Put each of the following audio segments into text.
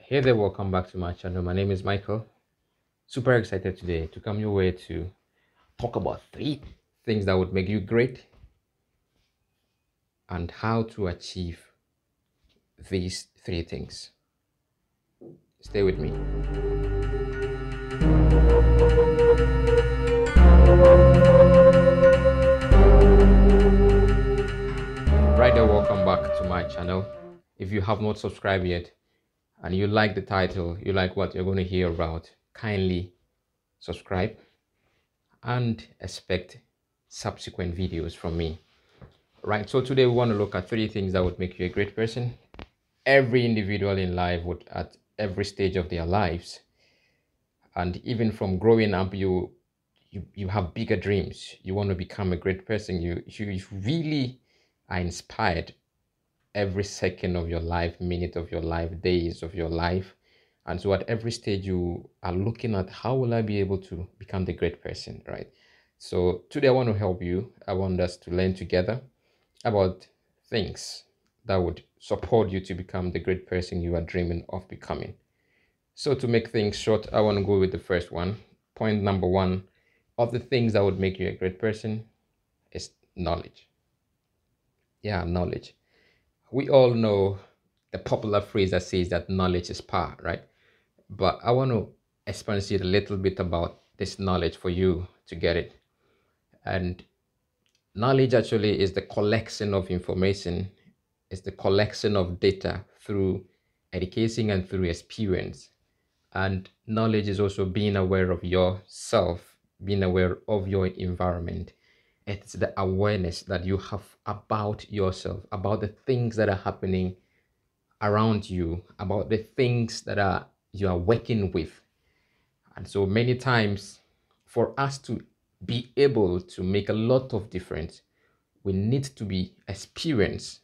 Hey there, welcome back to my channel. My name is Michael. Super excited today to come your way to talk about three things that would make you great and how to achieve these three things. Stay with me. Right there, welcome back to my channel. If you have not subscribed yet and you like the title, you like what you're going to hear about, kindly subscribe and expect subsequent videos from me. Right, so today we want to look at three things that would make you a great person. Every individual in life would, at every stage of their lives, and even from growing up, you have bigger dreams. You want to become a great person. You really are inspired every second of your life, minute of your life, days of your life. And so at every stage you are looking at, how will I be able to become the great person, right? So today I want to help you. I want us to learn together about things that would support you to become the great person you are dreaming of becoming. So to make things short, I want to go with the first one. Point number one of the things that would make you a great person is knowledge. Yeah, knowledge. We all know the popular phrase that says that knowledge is power, right? But I want to expatiate a little bit about this knowledge for you to get it. And knowledge actually is the collection of information, it's the collection of data through education and through experience. And knowledge is also being aware of yourself, being aware of your environment. It's the awareness that you have about yourself, about the things that are happening around you, about the things that are you are working with. And so many times, for us to be able to make a lot of difference, we need to be experienced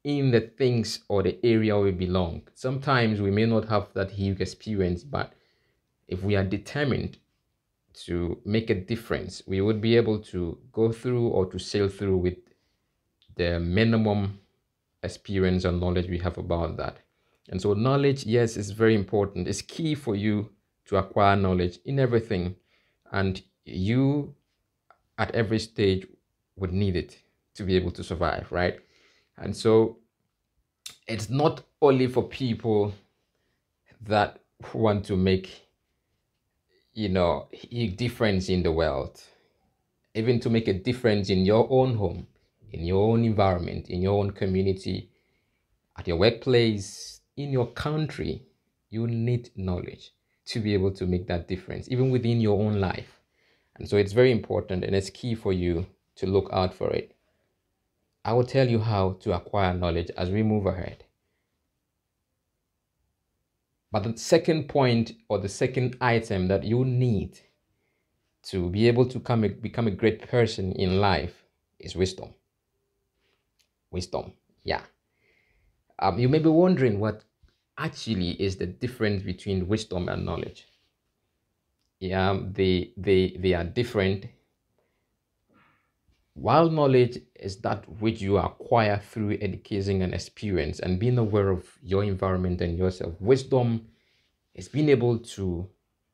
in the things or the area we belong. Sometimes we may not have that huge experience, but if we are determined to make a difference, we would be able to go through or to sail through with the minimum experience and knowledge we have about that. And so knowledge, yes, is very important. It's key for you to acquire knowledge in everything. And you at every stage would need it to be able to survive, right? And so it's not only for people that want to make, a difference in the world, even to make a difference in your own home, in your own environment, in your own community, at your workplace, in your country. You need knowledge to be able to make that difference, even within your own life. And so it's very important and it's key for you to look out for it. I will tell you how to acquire knowledge as we move ahead. But the second point or the second item that you need to be able to become a great person in life is wisdom. Wisdom, yeah. You may be wondering what actually is the difference between wisdom and knowledge. Yeah, they are different. While knowledge is that which you acquire through education and experience and being aware of your environment and yourself, wisdom is being able to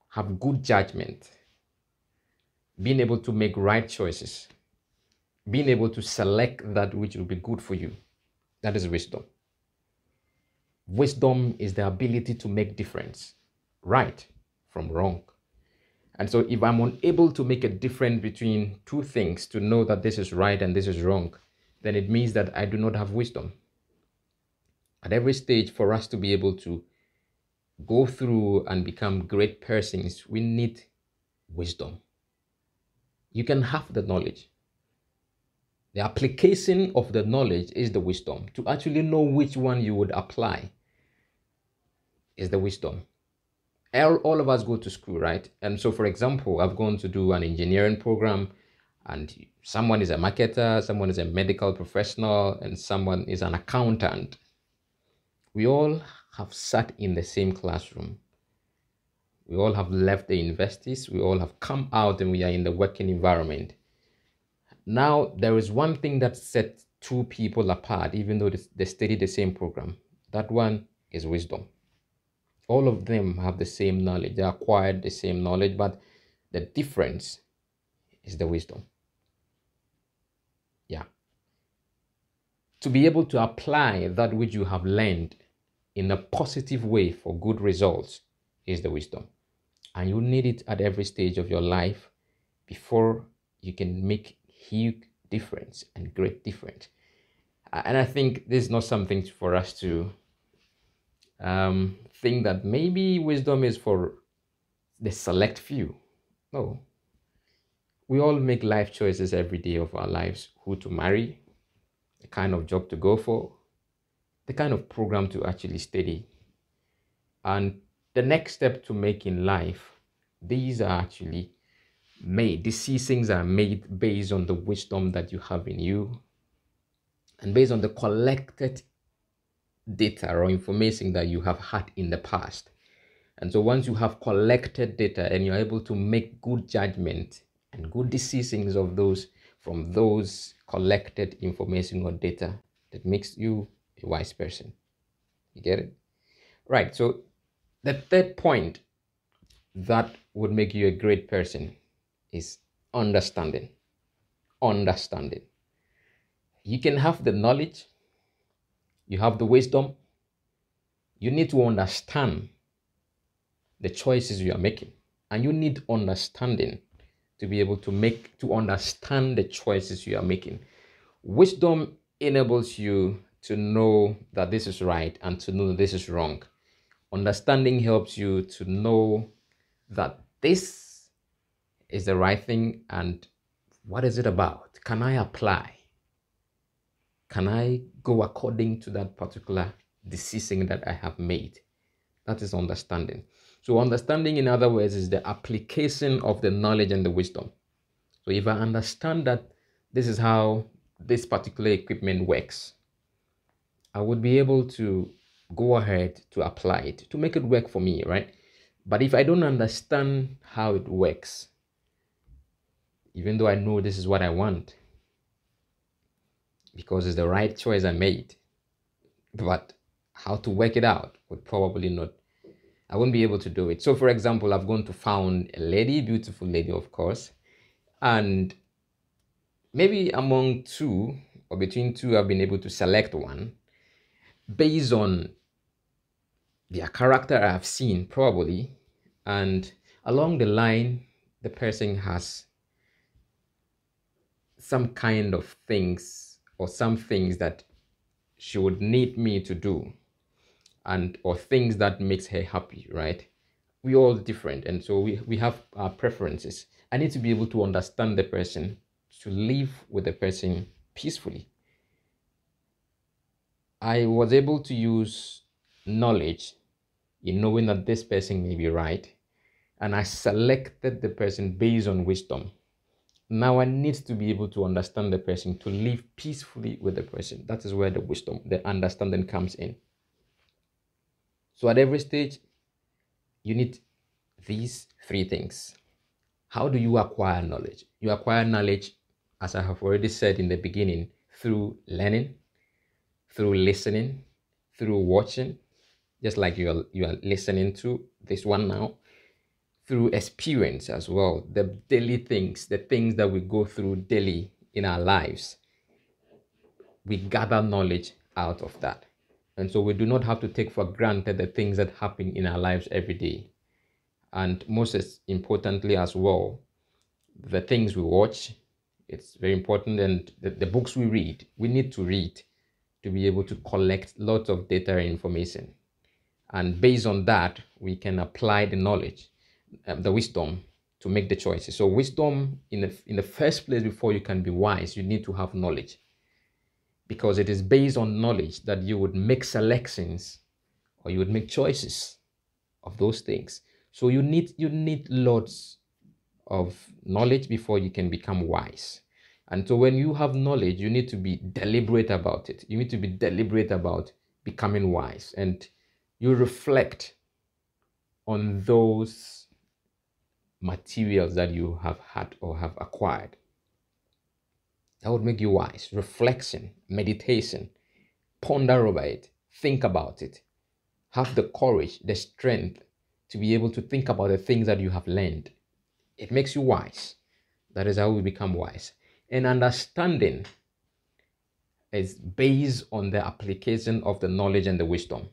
have good judgment, being able to make right choices, being able to select that which will be good for you. That is wisdom. Wisdom is the ability to make difference, right from wrong. And so if I'm unable to make a difference between two things, to know that this is right and this is wrong, then it means that I do not have wisdom. At every stage, for us to be able to go through and become great persons, we need wisdom. You can have the knowledge. The application of the knowledge is the wisdom. To actually know which one you would apply is the wisdom. All of us go to school, right? And so, for example, I've gone to do an engineering program, and someone is a marketer, someone is a medical professional, and someone is an accountant. We all have sat in the same classroom. We all have left the universities. We all have come out and we are in the working environment. Now, there is one thing that sets two people apart, even though they study the same program. That one is wisdom. All of them have the same knowledge. They acquired the same knowledge, but the difference is the wisdom. Yeah. To be able to apply that which you have learned in a positive way for good results is the wisdom. And you need it at every stage of your life before you can make huge difference and great difference. And I think this is not something for us to think that maybe wisdom is for the select few. No. We all make life choices every day of our lives: who to marry, the kind of job to go for, the kind of program to actually study, and the next step to make in life. These are actually made, decisions are made based on the wisdom that you have in you and based on the collected data or information that you have had in the past. And so once you have collected data and you're able to make good judgment and good decisions of those from those collected information or data, that makes you a wise person. You get it? Right. So the third point that would make you a great person is understanding. Understanding. You can have the knowledge, you have the wisdom, you need to understand the choices you are making. And you need understanding to be able to understand the choices you are making. Wisdom enables you to know that this is right and to know that this is wrong. Understanding helps you to know that this is the right thing and what is it about? Can I apply? Can I go according to that particular decision that I have made? That is understanding. So understanding, in other words, is the application of the knowledge and the wisdom. So if I understand that this is how this particular equipment works, I would be able to go ahead to apply it, to make it work for me, right? But if I don't understand how it works, even though I know this is what I want, because it's the right choice I made, but how to work it out would probably not, I wouldn't be able to do it. So for example, I've gone to found a lady, beautiful lady, of course, and maybe among two or between two, I've been able to select one based on their character I have seen probably, and along the line, the person has some kind of things or some things that she would need me to do, and or things that makes her happy, right? We all different, and so we have our preferences. I need to be able to understand the person, to live with the person peacefully. I was able to use knowledge in knowing that this person may be right, and I selected the person based on wisdom. Now I need to be able to understand the person, to live peacefully with the person. That is where the wisdom, the understanding comes in. So at every stage, you need these three things. How do you acquire knowledge? You acquire knowledge, as I have already said in the beginning, through learning, through listening, through watching, just like you are listening to this one now, through experience as well, the daily things, the things that we go through daily in our lives. We gather knowledge out of that. And so we do not have to take for granted the things that happen in our lives every day. And most importantly as well, the things we watch, it's very important. And the books we read, we need to read to be able to collect lots of data and information. And based on that, we can apply the knowledge, the wisdom to make the choices. So wisdom, in the first place, before you can be wise, you need to have knowledge, because it is based on knowledge that you would make selections or you would make choices of those things. So you need lots of knowledge before you can become wise. And so when you have knowledge, you need to be deliberate about it. You need to be deliberate about becoming wise, and you reflect on those materials that you have had or have acquired. That would make you wise. Reflection, meditation, ponder over it, think about it. have the courage, the strength to be able to think about the things that you have learned. It makes you wise. That is how we become wise. And understanding is based on the application of the knowledge and the wisdom.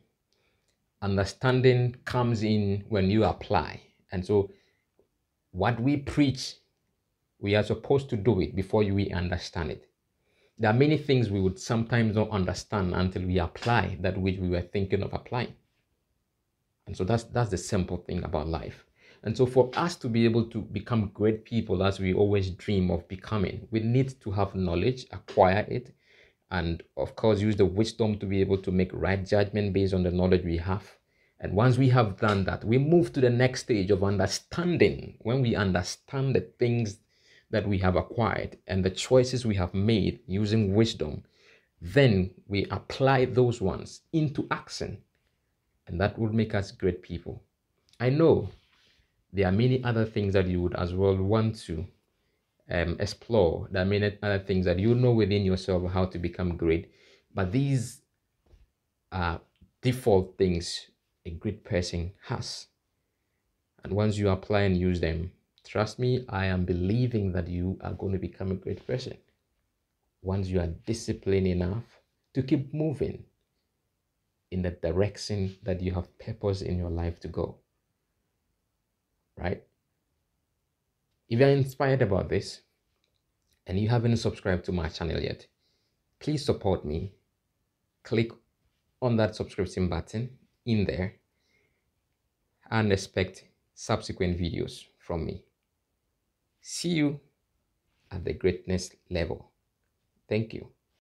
Understanding comes in when you apply. And so what we preach, we are supposed to do it before we understand it. There are many things we would sometimes not understand until we apply that which we were thinking of applying. And so that's the simple thing about life. And so for us to be able to become great people as we always dream of becoming, we need to have knowledge, acquire it, and of course use the wisdom to be able to make right judgment based on the knowledge we have. And once we have done that, we move to the next stage of understanding. When we understand the things that we have acquired and the choices we have made using wisdom, then we apply those ones into action, and that will make us great people. I know there are many other things that you would as well want to explore. There are many other things that you know within yourself how to become great, but these are default things a great person has. And once you apply and use them, trust me, I am believing that you are going to become a great person. Once you are disciplined enough to keep moving in the direction that you have purpose in your life to go. Right? If you're inspired about this and you haven't subscribed to my channel yet, please support me. Click on that subscription button in there and expect subsequent videos from me. See you at the greatness level. Thank you.